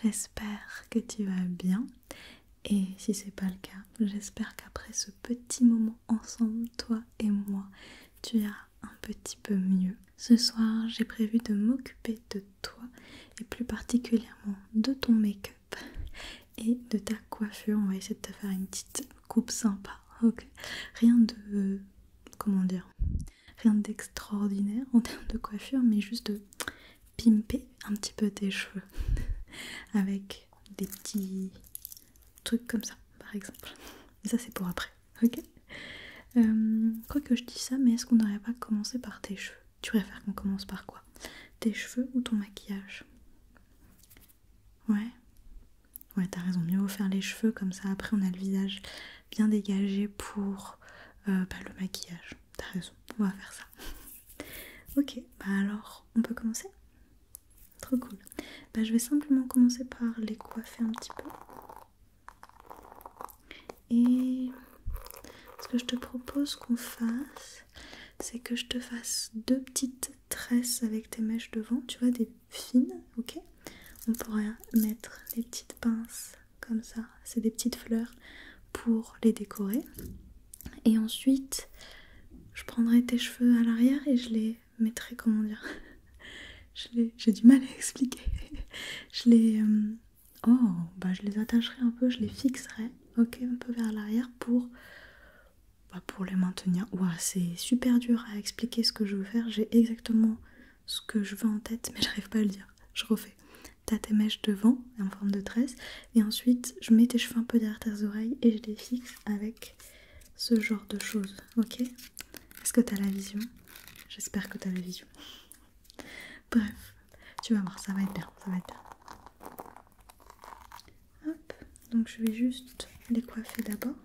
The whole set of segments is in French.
j'espère que tu vas bien. Et si c'est pas le cas, j'espère qu'après ce petit moment ensemble, toi et moi, tu iras un petit peu mieux. Ce soir, j'ai prévu de m'occuper de toi et plus particulièrement de ton make-up et de ta coiffure. On va essayer de te faire une petite coupe sympa, ok? Rien de... comment dire? Rien d'extraordinaire en termes de coiffure, mais juste de pimper un petit peu tes cheveux avec des petits trucs comme ça, par exemple. Et ça, c'est pour après, ok? Quoi que je dise ça, mais est-ce qu'on n'aurait pas commencé par tes cheveux? Tu préfères qu'on commence par quoi? Tes cheveux ou ton maquillage? Ouais? Ouais, t'as raison, mieux vaut faire les cheveux, comme ça après on a le visage bien dégagé pour le maquillage. T'as raison, on va faire ça. Ok, bah alors, on peut commencer? Trop cool. Bah je vais simplement commencer par les coiffer un petit peu. Et ce que je te propose qu'on fasse, c'est que je te fasse 2 petites tresses avec tes mèches devant, tu vois, des fines, ok? On pourrait mettre les petites pinces comme ça, c'est des petites fleurs pour les décorer. Et ensuite, je prendrai tes cheveux à l'arrière et je les mettrai, comment dire, j'ai du mal à expliquer. Je les... je les attacherai un peu, je les fixerai, ok, un peu vers l'arrière pour les maintenir. Ouah, c'est super dur à expliquer ce que je veux faire. J'ai exactement ce que je veux en tête, mais j'arrive pas à le dire. Je refais. T'as tes mèches devant, en forme de tresse, et ensuite je mets tes cheveux un peu derrière tes oreilles et je les fixe avec ce genre de choses, ok? Est-ce que t'as la vision? J'espère que t'as la vision. Bref, tu vas voir, ça va être bien, ça va être bien. Hop, donc je vais juste les coiffer d'abord.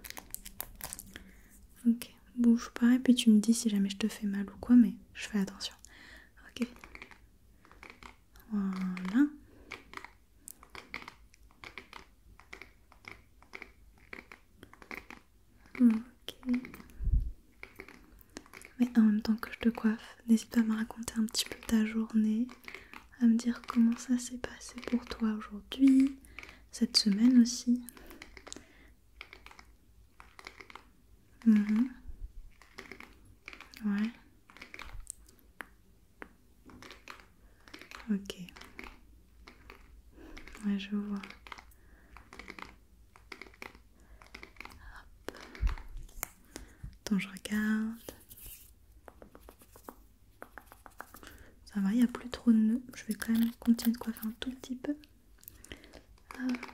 Ok, bouge pas et puis tu me dis si jamais je te fais mal ou quoi, mais je fais attention. Ok, voilà. Ok. Mais en même temps que je te coiffe, n'hésite pas à me raconter un petit peu ta journée, à me dire comment ça s'est passé pour toi aujourd'hui, cette semaine aussi. Ouais. Ok. Ouais, je vois. Hop. Attends, je regarde. Ça va, il n'y a plus trop de nœuds. Je vais quand même continuer de coiffer un tout petit peu. Hop.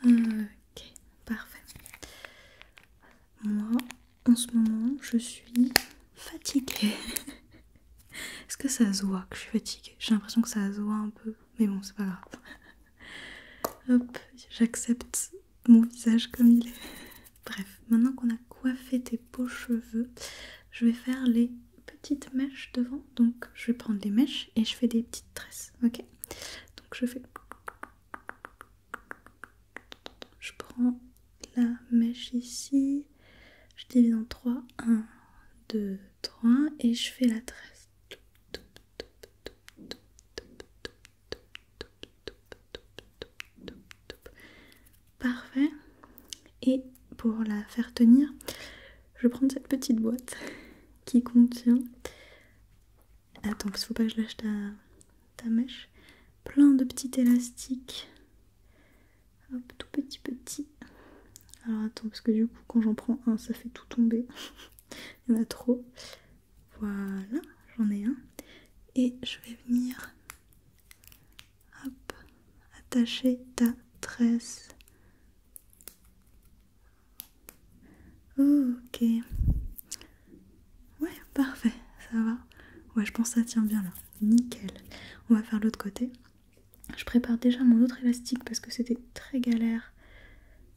Ok, parfait. Moi, en ce moment, je suis fatiguée. Est-ce que ça se voit que je suis fatiguée? J'ai l'impression que ça se voit un peu, mais bon, c'est pas grave. Hop, j'accepte mon visage comme il est. Bref, maintenant qu'on a coiffé tes beaux cheveux, je vais faire les petites mèches devant. Donc, je vais prendre les mèches et je fais des petites tresses, ok? Donc, je fais... Je prends la mèche ici, je divise en 3, 1, 2, 3, et je fais la tresse. Parfait. Et pour la faire tenir, je vais prendre cette petite boîte qui contient... Attends, parce qu'il faut pas que je lâche ta mèche. Plein de petits élastiques. Hop, tout petit. Alors attends, parce que du coup, quand j'en prends un, ça fait tout tomber. Il y en a trop. Voilà, j'en ai un. Et je vais venir, hop, attacher ta tresse. Ok. Ouais, parfait, ça va. Ouais, je pense que ça tient bien là. Nickel. On va faire l'autre côté. Je prépare déjà mon autre élastique parce que c'était très galère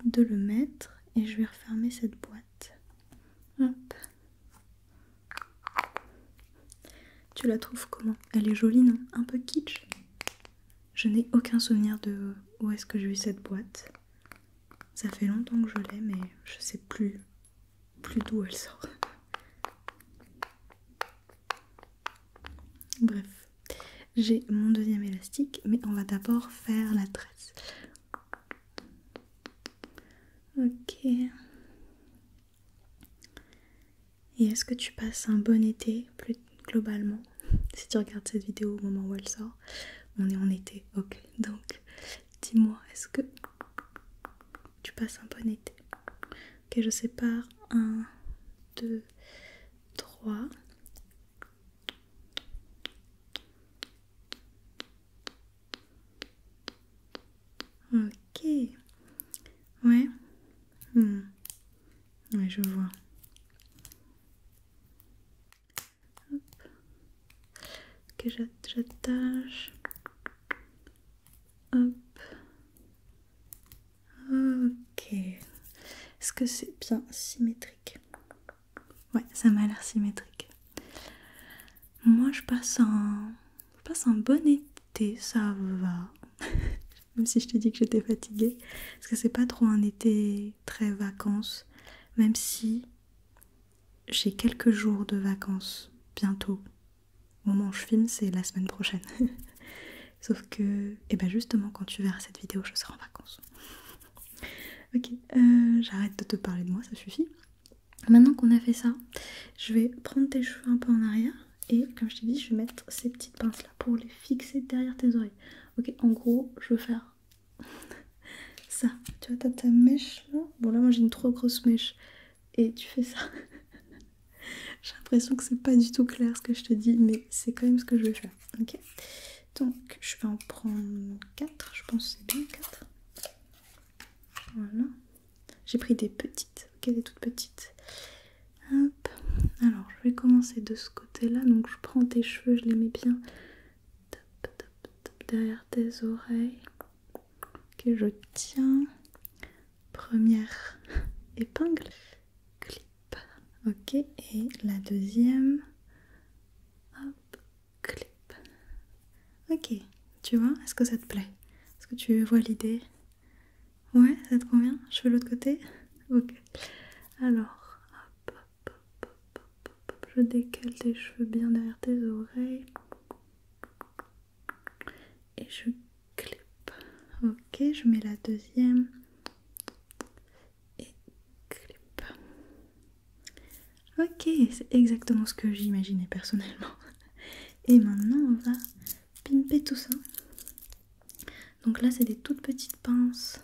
de le mettre. Et je vais refermer cette boîte. Hop. Tu la trouves comment? Elle est jolie, non? Un peu kitsch? Je n'ai aucun souvenir de où est-ce que j'ai eu cette boîte. Ça fait longtemps que je l'ai, mais je sais plus d'où elle sort. Bref, j'ai mon deuxième élastique, mais on va d'abord faire la tresse. Ok. Et est-ce que tu passes un bon été, plus globalement? Si tu regardes cette vidéo au moment où elle sort, on est en été, ok. Donc, dis-moi, est-ce que tu passes un bon été? Ok, je sépare. 1, 2, 3. Ok. Ouais. Ouais, je vois. Hop. Ok, j'attache. Hop. Ok. Est-ce que c'est bien symétrique? Ouais, ça m'a l'air symétrique. Moi, je passe un bon été, ça va. Même si je t'ai dit que j'étais fatiguée. Parce que c'est pas trop un été très vacances. Même si j'ai quelques jours de vacances bientôt. Au moment où je filme, c'est la semaine prochaine. Sauf que, et ben justement, quand tu verras cette vidéo, je serai en vacances. Ok, j'arrête de te parler de moi, ça suffit. Maintenant qu'on a fait ça, je vais prendre tes cheveux un peu en arrière. Et comme je t'ai dit, je vais mettre ces petites pinces là pour les fixer derrière tes oreilles. Ok, en gros, je veux faire ça. Tu vois, t'as ta mèche là. Bon, là, moi j'ai une trop grosse mèche. Et tu fais ça. J'ai l'impression que c'est pas du tout clair ce que je te dis, mais c'est quand même ce que je vais faire. Ok. Donc, je vais en prendre 4. Je pense que c'est bien 4. Voilà. J'ai pris des petites. Ok, des toutes petites. Hop. Alors, je vais commencer de ce côté-là. Donc, je prends tes cheveux, je les mets bien derrière tes oreilles. Ok, je tiens. Première épingle. Clip. Ok, et la deuxième. Hop, clip. Ok, tu vois, est-ce que ça te plaît? Est-ce que tu vois l'idée? Ouais, ça te convient? Je fais l'autre côté? Ok. Alors, hop, hop, hop, hop, hop, je décale tes cheveux bien derrière tes oreilles. Et je clip. Ok, je mets la deuxième. Et clip. Ok, c'est exactement ce que j'imaginais personnellement. Et maintenant, on va pimper tout ça. Donc là, c'est des toutes petites pinces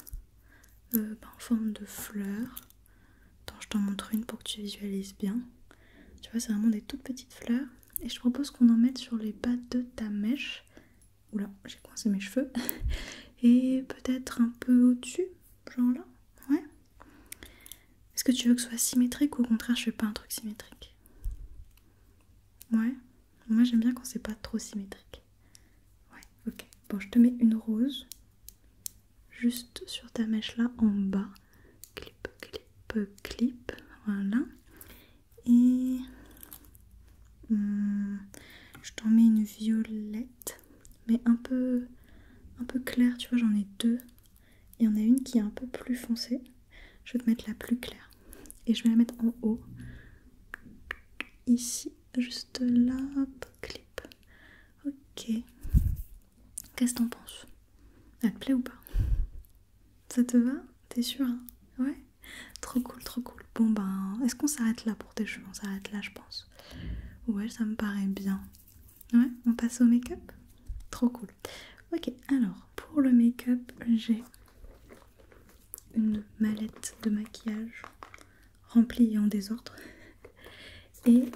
en forme de fleurs. Attends, je t'en montre une pour que tu visualises bien. Tu vois, c'est vraiment des toutes petites fleurs. Et je propose qu'on en mette sur les pattes de ta mèche. Oula, j'ai coincé mes cheveux. Et peut-être un peu au-dessus, genre là. Ouais. Est-ce que tu veux que ce soit symétrique ou au contraire je fais pas un truc symétrique? Ouais. Moi j'aime bien quand c'est pas trop symétrique. Ouais, ok. Bon, je te mets une rose. Juste sur ta mèche là en bas. Clip, clip, clip. Voilà. Et je t'en mets une violette. Mais un peu claire, tu vois, j'en ai deux. Il y en a une qui est un peu plus foncée. Je vais te mettre la plus claire. Et je vais la mettre en haut. Ici, juste là, hop, clip. Ok. Qu'est-ce que t'en penses? Elle te plaît ou pas? Ça te va? T'es sûre, hein? Ouais? Trop cool, trop cool. Bon ben, est-ce qu'on s'arrête là pour tes cheveux? On s'arrête là, je pense. Ouais, ça me paraît bien. Ouais, on passe au make-up? Trop cool. Ok, alors, pour le make-up, j'ai une mallette de maquillage remplie et en désordre. Et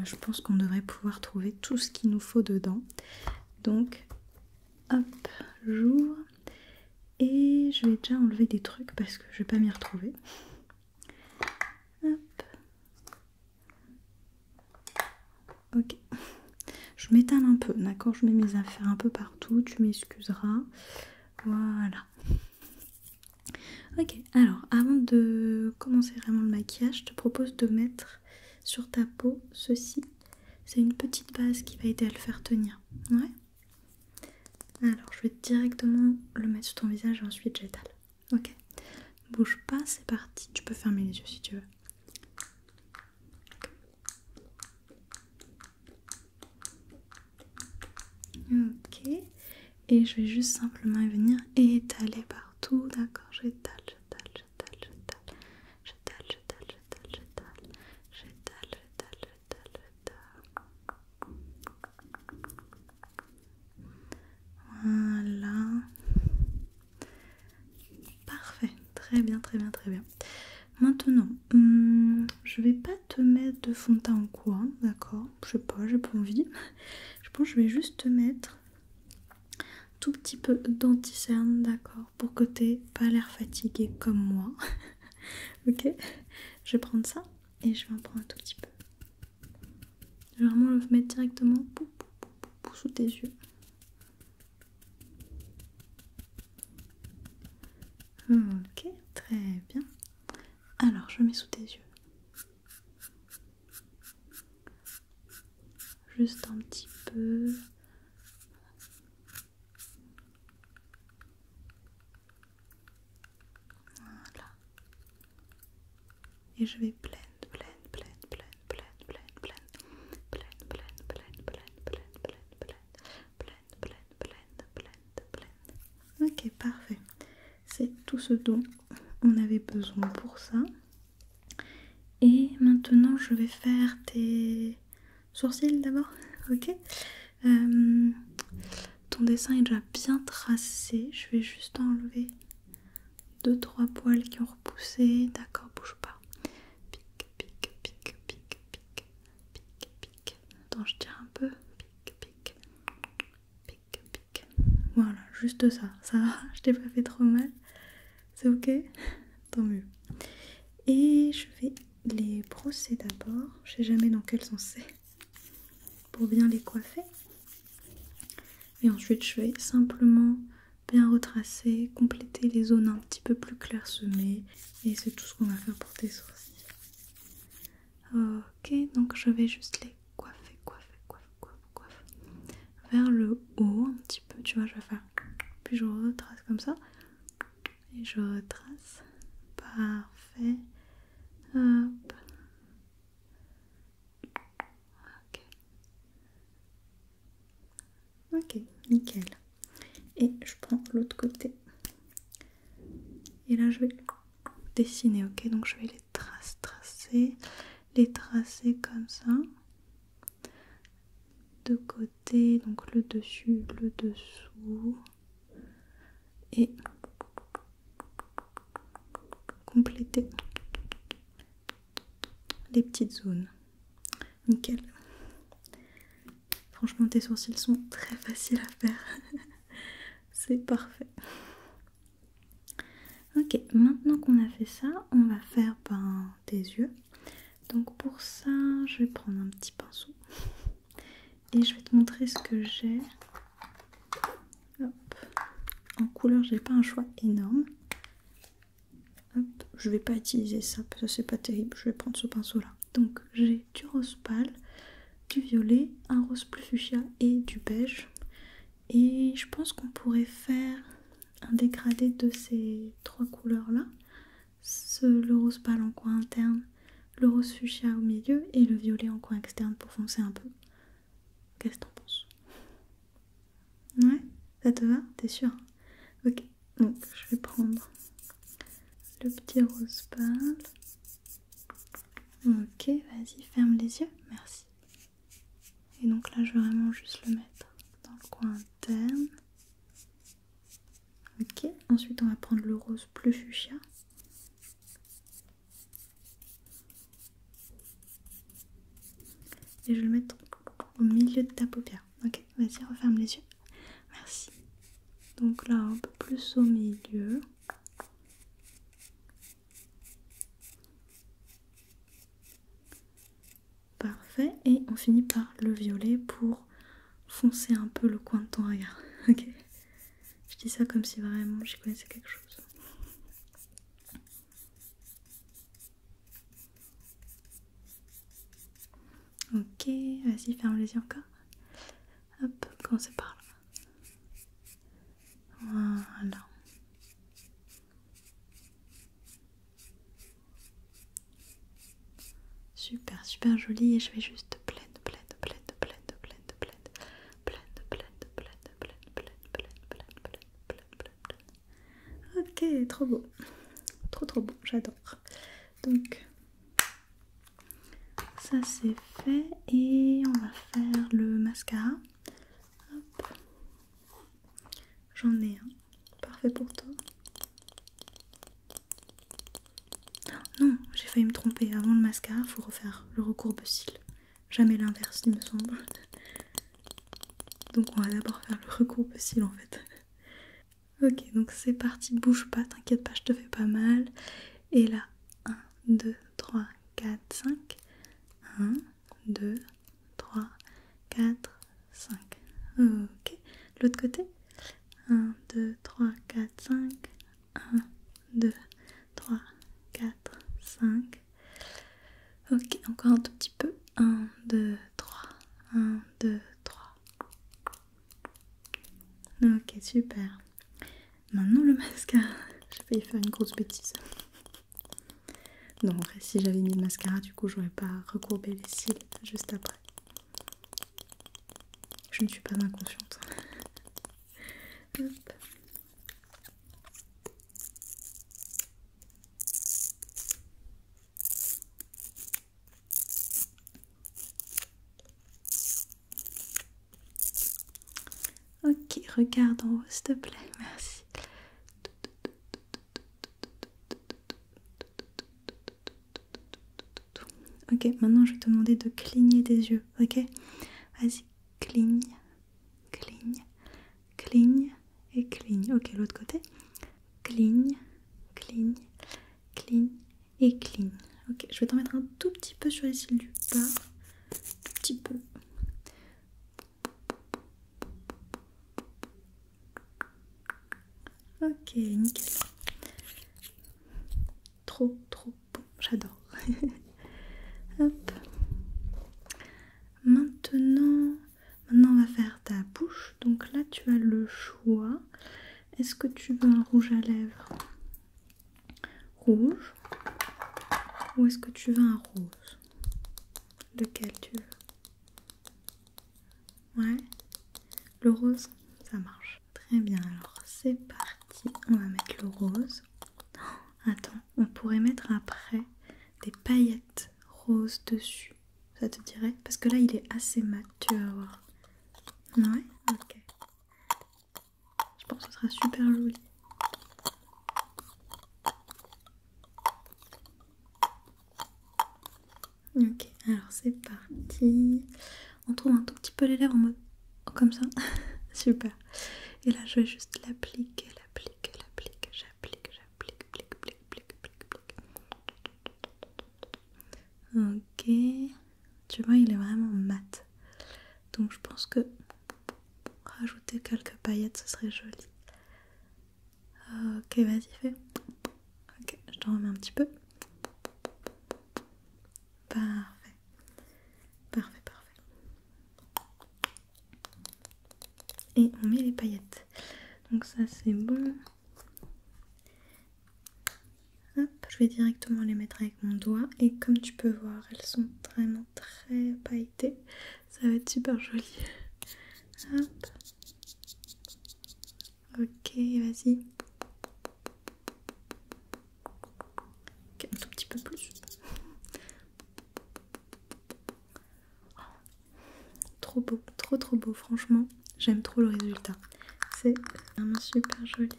je pense qu'on devrait pouvoir trouver tout ce qu'il nous faut dedans. Donc, hop, j'ouvre. Et je vais déjà enlever des trucs parce que je vais pas m'y retrouver. Hop. Ok. Je m'étale un peu, d'accord? Je mets mes affaires un peu partout, tu m'excuseras. Voilà. Ok, alors avant de commencer vraiment le maquillage, je te propose de mettre sur ta peau ceci. C'est une petite base qui va aider à le faire tenir. Ouais? Alors, je vais directement le mettre sur ton visage et ensuite j'étale. Ok? Bouge pas, c'est parti. Tu peux fermer les yeux si tu veux. Et je vais juste simplement venir étaler partout, d'accord? J'étale, j'étale, j'étale, j'étale, j'étale, j'étale, j'étale, j'étale, j'étale, j'étale, j'étale, j'étale. Voilà. Parfait, très bien, très bien, très bien. Maintenant, je vais pas te mettre de fond de teint ou quoi, d'accord? Je sais pas, j'ai pas envie. Je pense que je vais juste te mettre tout petit peu d'anti-cerne, d'accord? Pour que t'aies pas l'air fatigué comme moi. Ok? Je vais prendre ça et je vais en prendre un tout petit peu. Je vais vraiment le mettre directement sous tes yeux. Ok, très bien. Alors, je mets sous tes yeux. Juste un petit peu. Voilà. Et je vais blend, blend, blend, blend, blend, blend, blend, blend, blend, blend, blend, blend, blend, blend, blend, blend, blend, blend. Ok, parfait. C'est tout ce dont on avait besoin pour ça. Et maintenant, je vais faire tes sourcils d'abord, ok? Ton dessin est déjà bien tracé. Je vais juste enlever 2-3 poils qui ont repoussé. D'accord, bouge pas. Pique, pique, pique, pique, pique, pique, pique. Attends, je tire un peu. Pique, pique, pique, pique. Voilà, juste ça. Ça va, je t'ai pas fait trop mal. C'est ok? Tant mieux. Et je vais les brosser d'abord. Je sais jamais dans quel sens c'est. Pour bien les coiffer. Et ensuite, je vais simplement bien retracer, compléter les zones un petit peu plus clairsemées. Et c'est tout ce qu'on va faire pour tes sourcils. Ok, donc je vais juste les coiffer, coiffer, coiffer, coiffer, coiffer. Vers le haut un petit peu, tu vois, je vais faire. Puis je retrace comme ça. Et je retrace. Parfait. Hop. Ok. Ok, nickel. Et je prends l'autre côté. Et là, je vais dessiner, ok? Donc je vais les tracer comme ça. De côté, donc le dessus, le dessous. Et compléter les petites zones. Nickel. Franchement, tes sourcils sont très faciles à faire. C'est parfait. Ok, maintenant qu'on a fait ça, on va faire tes yeux. Donc pour ça, je vais prendre un petit pinceau. Et je vais te montrer ce que j'ai. Hop. En couleur, j'ai pas un choix énorme. Hop. Je vais pas utiliser ça parce que c'est pas terrible. Je vais prendre ce pinceau là. Donc j'ai du rose pâle, du violet, un rose plus fuchsia et du beige. Et je pense qu'on pourrait faire un dégradé de ces trois couleurs là. Le rose pâle en coin interne, le rose fuchsia au milieu et le violet en coin externe pour foncer un peu. Qu'est-ce que t'en penses? Ouais, ça te va? T'es sûr? Ok, donc je vais prendre le petit rose pâle. Ok, vas-y, ferme les yeux, merci. Et donc là, je vais vraiment juste le mettre dans le coin interne. Ok, ensuite on va prendre le rose plus fuchsia. Et je vais le mettre au milieu de ta paupière. Ok, vas-y, referme les yeux. Merci. Donc là, un peu plus au milieu. Parfait. Et on finit par le violet pour foncer un peu le coin de ton regard. Ok. Je dis ça comme si vraiment j'y connaissais quelque chose. Ok, vas-y, ferme les yeux encore. Hop, commencez par là. Voilà. Super, super joli. Et je vais juste blend, blend, blend, blend, blend, blend, blend, blend, blend, blend, blend, blend, blend, blend, Ok, trop beau. Trop beau, j'adore. Donc, ça c'est fait et on va faire le mascara. Hop. J'en ai un. Parfait pour toi. Non, j'ai failli me tromper. Avant le mascara, il faut refaire le recourbe-cils. Jamais l'inverse, il me semble. Donc on va d'abord faire le recourbe-cils en fait. Ok, donc c'est parti, bouge pas, t'inquiète pas, je te fais pas mal. Et là, 1, 2, 3, 4, 5. 1, 2, 3, 4, 5. Ok, l'autre côté. 1, 2, 3, 4, 5. 1, 2, 3, 4, 5. Ok, encore un tout petit peu. 1, 2, 3. 1, 2, 3. Ok, super. Maintenant le mascara. J'ai failli faire une grosse bêtise. Non, en vrai, si j'avais mis le mascara, du coup, j'aurais pas recourbé les cils juste après. Je ne suis pas inconsciente. Hop. Ok, regarde en haut, s'il te plaît, merci. Ok, maintenant je vais te demander de cligner des yeux, ok? Vas-y, cligne, cligne, cligne et cligne. Ok, l'autre côté. Cligne, cligne, cligne et cligne. Ok, je vais t'en mettre un tout petit peu sur les cils du bas. Tout petit peu. Ok, nickel. Trop bon, j'adore. Hop. Maintenant, on va faire ta bouche. Donc là, tu as le choix. Est-ce que tu veux un rouge à lèvres rouge ou est-ce que tu veux un rose? Lequel tu veux? Ouais, le rose, ça marche. Très bien, alors c'est parti. On va mettre le rose. Attends, on pourrait mettre après des paillettes roses dessus. Ça te dirait? Parce que là, il est assez mat, tu vas voir. Ouais, ok. Je pense que ce sera super joli. Ok, alors c'est parti. On trouve un tout petit peu les lèvres en mode comme ça. Super. Et là, je vais juste l'appliquer, j'applique. Ok. Tu vois, il est vraiment mat. Donc je pense que rajouter quelques paillettes, ce serait joli. Ok, vas-y, fais. Ok, je t'en remets un petit peu. Parfait. Et on met les paillettes. Donc ça, c'est bon. Hop, je vais directement les mettre avec mon doigt. Et comme tu peux voir, elles sont vraiment très pailletées. Ça va être super joli. Hop. Ok, vas-y. Ok, un tout petit peu plus. Trop beau, trop beau, franchement. J'aime trop le résultat. C'est vraiment super joli.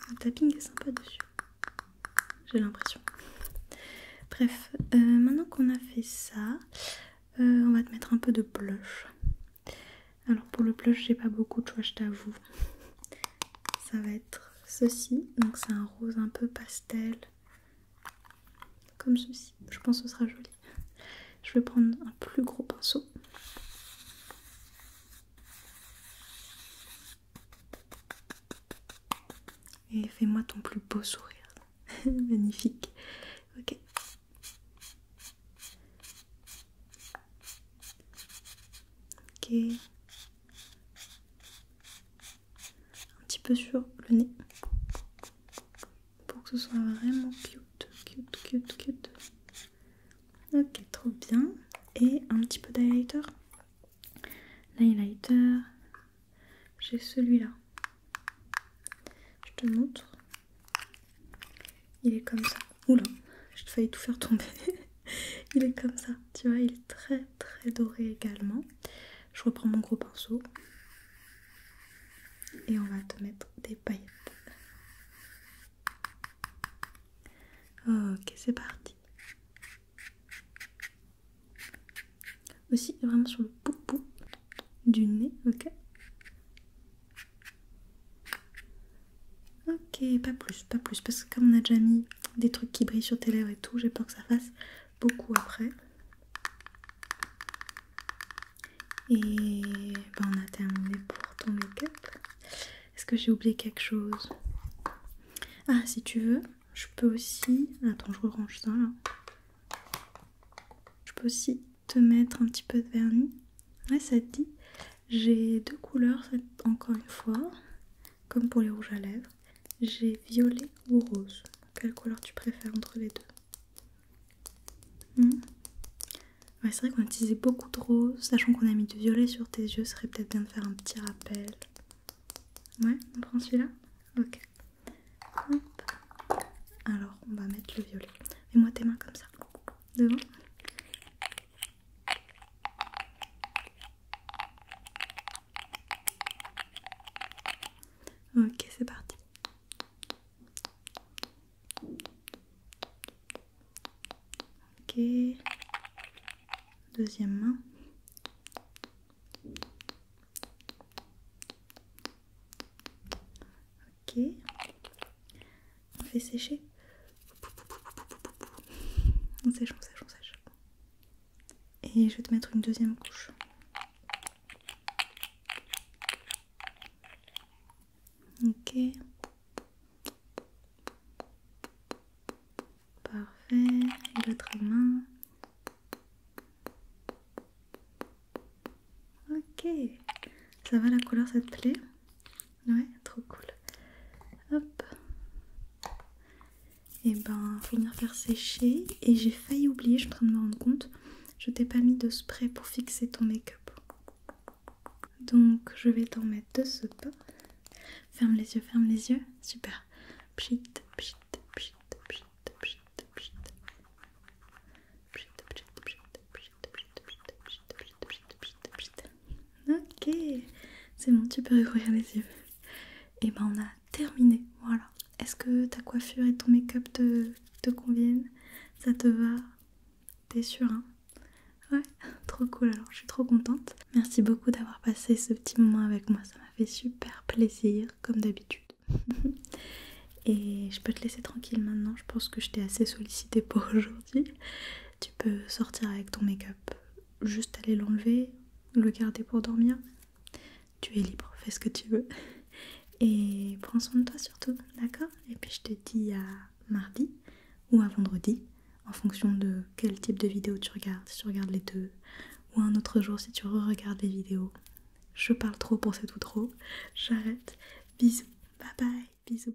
Le tapping est sympa dessus. J'ai l'impression. Bref, maintenant qu'on a fait ça, on va te mettre un peu de blush. Alors pour le blush, j'ai pas beaucoup de choix, je t'avoue. Ça va être ceci. Donc c'est un rose un peu pastel. Comme ceci. Je pense que ce sera joli. Je vais prendre un plus gros pinceau. Et fais-moi ton plus beau sourire. Magnifique. Ok. Ok. Un petit peu sur le nez. Pour que ce soit vraiment cute. Ok, trop bien. Et un petit peu d'highlighter. l'highlighter. J'ai celui-là. Je te montre. Il est comme ça. Oula, j'ai failli tout faire tomber. Il est comme ça, tu vois, il est très très doré également. Je reprends mon gros pinceau. Et on va te mettre des paillettes. Ok, c'est parti. Aussi, vraiment sur le bout du nez, ok. Ok, pas plus, parce que comme on a déjà mis des trucs qui brillent sur tes lèvres et tout, j'ai peur que ça fasse beaucoup après. Et ben, on a terminé pour ton make-up. Est-ce que j'ai oublié quelque chose? Ah, si tu veux, je peux aussi... Attends, je range ça là. Je peux aussi te mettre un petit peu de vernis. Ouais, ça te dit. J'ai deux couleurs, encore une fois, comme pour les rouges à lèvres. J'ai violet ou rose. Quelle couleur tu préfères entre les deux? Ouais, c'est vrai qu'on a utilisé beaucoup de rose, sachant qu'on a mis du violet sur tes yeux, ce serait peut-être bien de faire un petit rappel. Ouais, on prend celui-là? Ok. Hop. Alors, on va mettre le violet. Mets-moi tes mains comme ça. Devant. Ok, c'est parti. Ok. Deuxième main. Ok. On fait sécher. On sèche. Et je vais te mettre une deuxième couche. Ok. Parfait. Et l'autre main. Ok. Ça va la couleur, ça te plaît? Ouais, trop cool. Hop. Et ben, faut venir faire sécher. Et j'ai failli oublier, je suis en train de me rendre compte, je t'ai pas mis de spray pour fixer ton make-up. Donc, je vais t'en mettre de ce pas. Ferme les yeux. Super. Pchit, pchit, pchit, pchit, pchit, pchit. Ok, c'est bon, tu peux ouvrir les yeux. Et ben on a terminé, voilà. Est-ce que ta coiffure et ton make-up te conviennent? Ça te va? T'es sûre, hein? Ouais, trop cool, alors je suis trop contente. Merci beaucoup d'avoir passé ce petit moment avec moi, ça m'a fait super plaisir, comme d'habitude. Et je peux te laisser tranquille maintenant, je pense que je t'ai assez sollicité pour aujourd'hui. Tu peux sortir avec ton make-up, juste aller l'enlever, le garder pour dormir. Tu es libre, fais ce que tu veux. Et prends soin de toi surtout, d'accord? Et puis je te dis à mardi ou à vendredi, en fonction de quel type de vidéo tu regardes. Si tu regardes les deux, ou un autre jour si tu re-regardes les vidéos. Je parle trop pour c'est tout trop. J'arrête. Bisous. Bye bye. Bisous.